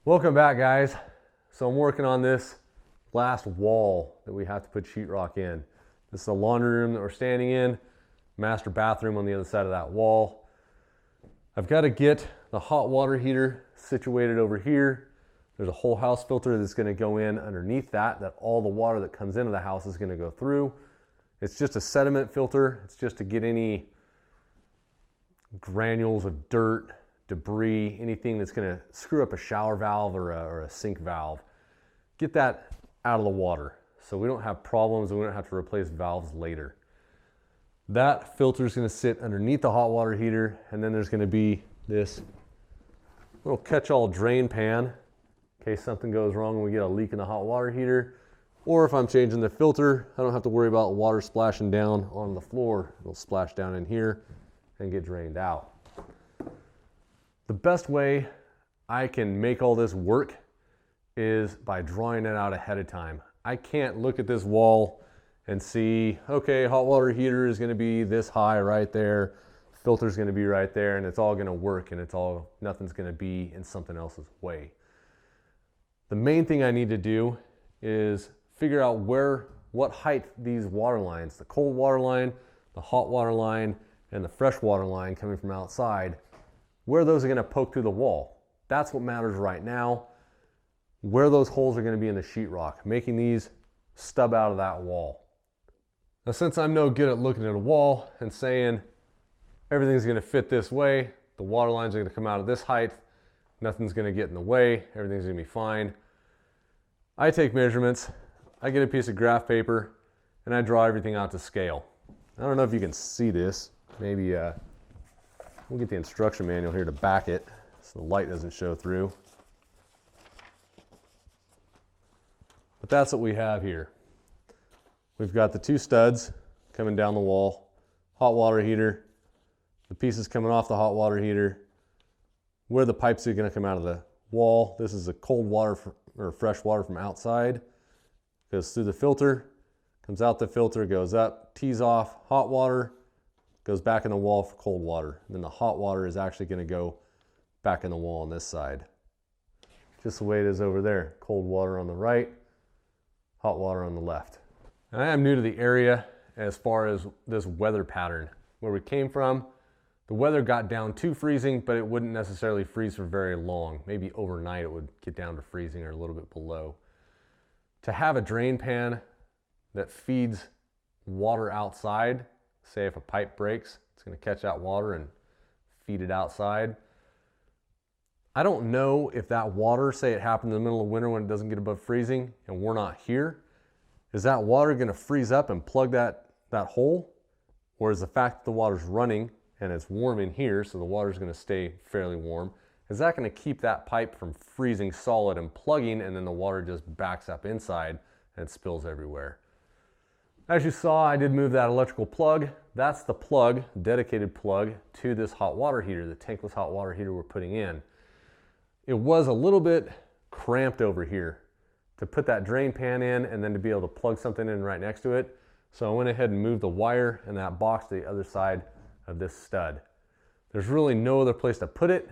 Welcome back, guys. So I'm working on this last wall that we have to put sheetrock in. This is the laundry room that we're standing in, master bathroom on the other side of that wall. I've got to get the hot water heater situated over here. There's a whole house filter that's going to go in underneath that all the water that comes into the house is going to go through. It's just a sediment filter. It's just to get any granules of dirt, debris, anything that's going to screw up a shower valve or a sink valve. Get that out of the water so we don't have problems and we don't have to replace valves later. That filter is going to sit underneath the hot water heater, and then there's going to be this little catch-all drain pan in case something goes wrong and we get a leak in the hot water heater. Or if I'm changing the filter, I don't have to worry about water splashing down on the floor. It'll splash down in here and get drained out. The best way I can make all this work is by drawing it out ahead of time. I can't look at this wall and see, okay, hot water heater is going to be this high right there, filter's going to be right there, and it's all going to work, and nothing's going to be in something else's way. The main thing I need to do is figure out what height these water lines, the cold water line, the hot water line, and the fresh water line coming from outside, where those are going to poke through the wall. That's what matters right now. Where those holes are going to be in the sheetrock, making these stub out of that wall. Now, since I'm no good at looking at a wall and saying everything's going to fit this way, the water lines are going to come out of this height, nothing's going to get in the way, everything's going to be fine, I take measurements, I get a piece of graph paper, and I draw everything out to scale. I don't know if you can see this. Maybe we'll get the instruction manual here to back it so the light doesn't show through. But that's what we have here. We've got the two studs coming down the wall, hot water heater, the pieces coming off the hot water heater, where the pipes are going to come out of the wall. This is the cold water or fresh water from outside. Goes through the filter, comes out the filter, goes up, tees off, hot water, goes back in the wall for cold water. And then the hot water is actually going to go back in the wall on this side. Just the way it is over there. Cold water on the right, hot water on the left. And I am new to the area as far as this weather pattern. Where we came from, the weather got down to freezing, but it wouldn't necessarily freeze for very long. Maybe overnight it would get down to freezing or a little bit below. To have a drain pan that feeds water outside, say if a pipe breaks, it's going to catch that water and feed it outside. I don't know if that water, say it happened in the middle of winter when it doesn't get above freezing and we're not here, is that water going to freeze up and plug that hole? Or is the fact that the water's running and it's warm in here, so the water's going to stay fairly warm, is that going to keep that pipe from freezing solid and plugging, and then the water just backs up inside and spills everywhere? As you saw, I did move that electrical plug. That's the plug, dedicated plug, to this hot water heater, the tankless hot water heater we're putting in. It was a little bit cramped over here to put that drain pan in and then to be able to plug something in right next to it. So I went ahead and moved the wire and that box to the other side of this stud. There's really no other place to put it.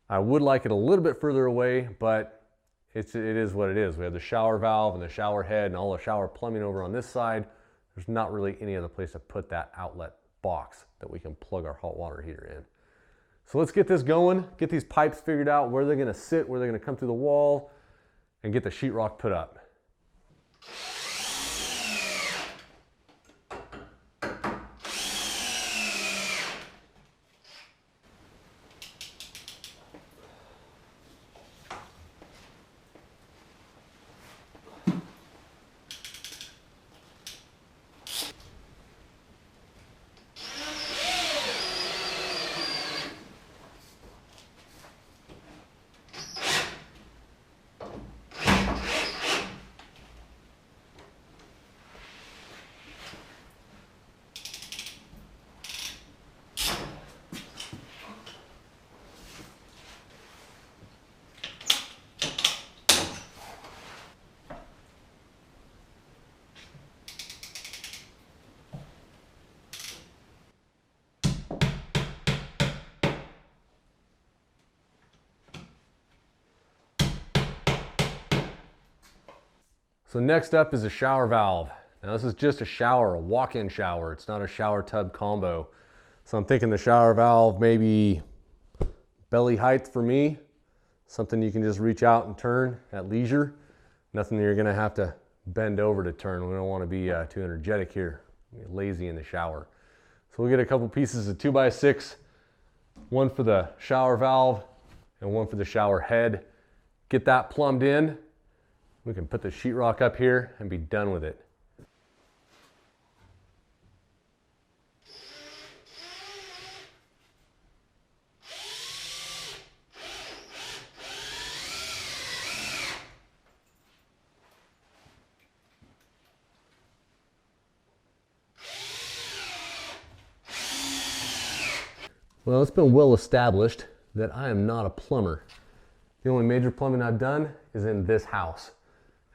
I would like it a little bit further away, but it is what it is. We have the shower valve and the shower head and all the shower plumbing over on this side. There's not really any other place to put that outlet box that we can plug our hot water heater in. So let's get this going, get these pipes figured out, where they're going to sit, where they're going to come through the wall, and get the sheetrock put up. So next up is a shower valve. Now this is just a shower, a walk-in shower. It's not a shower tub combo. So I'm thinking the shower valve maybe belly height for me. Something you can just reach out and turn at leisure. Nothing that you're gonna have to bend over to turn. We don't wanna be too energetic here. Get lazy in the shower. So we'll get a couple pieces of 2x6, one for the shower valve and one for the shower head. Get that plumbed in. We can put the sheetrock up here and be done with it. Well, it's been well established that I am not a plumber. The only major plumbing I've done is in this house.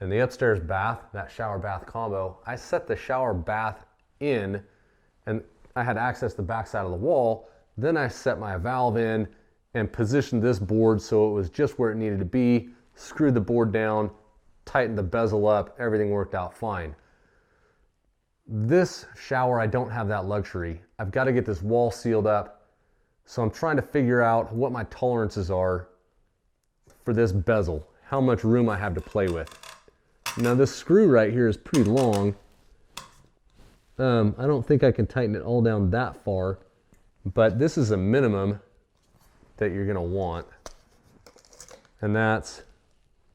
And the upstairs bath, that shower bath combo, I set the shower bath in and I had access to the back side of the wall. Then I set my valve in and positioned this board so it was just where it needed to be, screwed the board down, tightened the bezel up, everything worked out fine. This shower, I don't have that luxury. I've got to get this wall sealed up. So I'm trying to figure out what my tolerances are for this bezel, how much room I have to play with. Now this screw right here is pretty long. I don't think I can tighten it all down that far, but this is a minimum that you're gonna want. And that's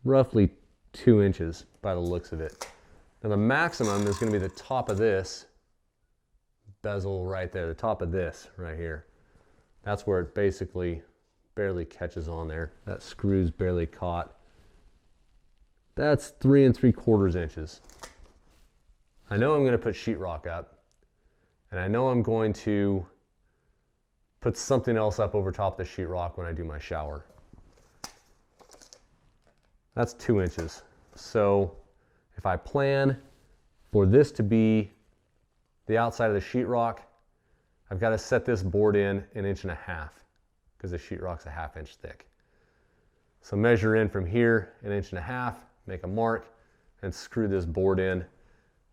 roughly 2 inches by the looks of it. Now the maximum is gonna be the top of this bezel right there, the top of this right here. That's where it basically barely catches on there. That screw's barely caught. That's 3 3/4 inches. I know I'm going to put sheetrock up, and I know I'm going to put something else up over top of the sheetrock when I do my shower. That's 2 inches. So if I plan for this to be the outside of the sheetrock, I've got to set this board in 1.5 inches because the sheetrock's a 1/2 inch thick. So measure in from here 1.5 inches, make a mark, and screw this board in.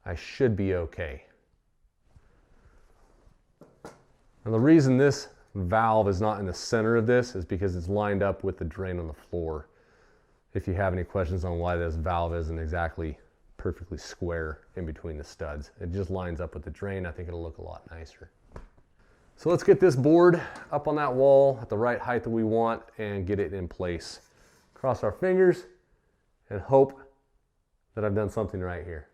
I should be okay. And the reason this valve is not in the center of this is because it's lined up with the drain on the floor. If you have any questions on why this valve isn't exactly perfectly square in between the studs, it just lines up with the drain. I think it'll look a lot nicer. So let's get this board up on that wall at the right height that we want and get it in place. Cross our fingers and hope that I've done something right here.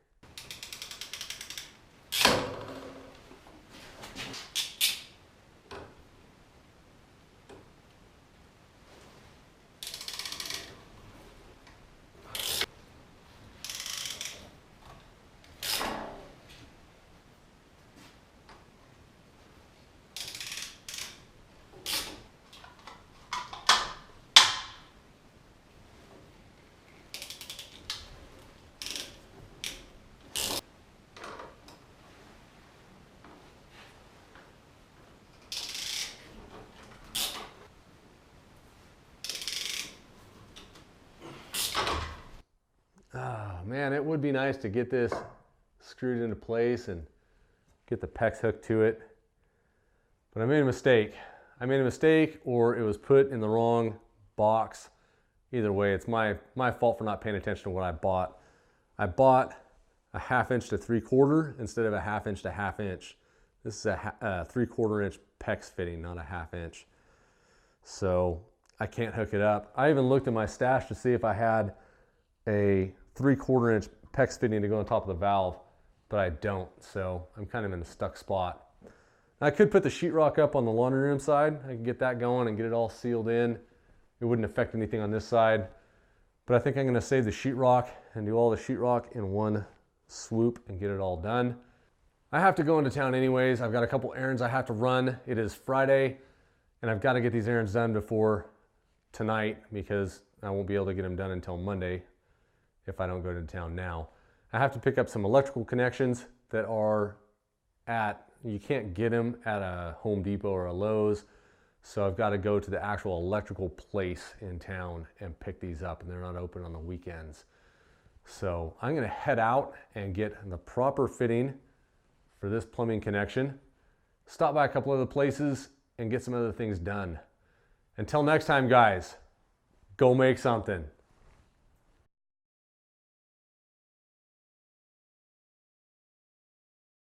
Oh man, it would be nice to get this screwed into place and get the PEX hooked to it. But I made a mistake. I made a mistake, or it was put in the wrong box. Either way, it's my fault for not paying attention to what I bought. I bought a 1/2 inch to 3/4 instead of a 1/2 inch to 1/2 inch. This is a 3/4 inch PEX fitting, not a 1/2 inch. So I can't hook it up. I even looked in my stash to see if I had a 3/4 inch PEX fitting to go on top of the valve, but I don't. So I'm kind of in a stuck spot. I could put the sheetrock up on the laundry room side. I can get that going and get it all sealed in. It wouldn't affect anything on this side. But I think I'm going to save the sheetrock and do all the sheetrock in one swoop and get it all done. I have to go into town anyways. I've got a couple errands I have to run. It is Friday, and I've got to get these errands done before tonight because I won't be able to get them done until Monday if I don't go to town now. I have to pick up some electrical connections that are you can't get them at a Home Depot or a Lowe's. So I've got to go to the actual electrical place in town and pick these up, and they're not open on the weekends. So I'm gonna head out and get the proper fitting for this plumbing connection, stop by a couple other places and get some other things done. Until next time, guys, go make something.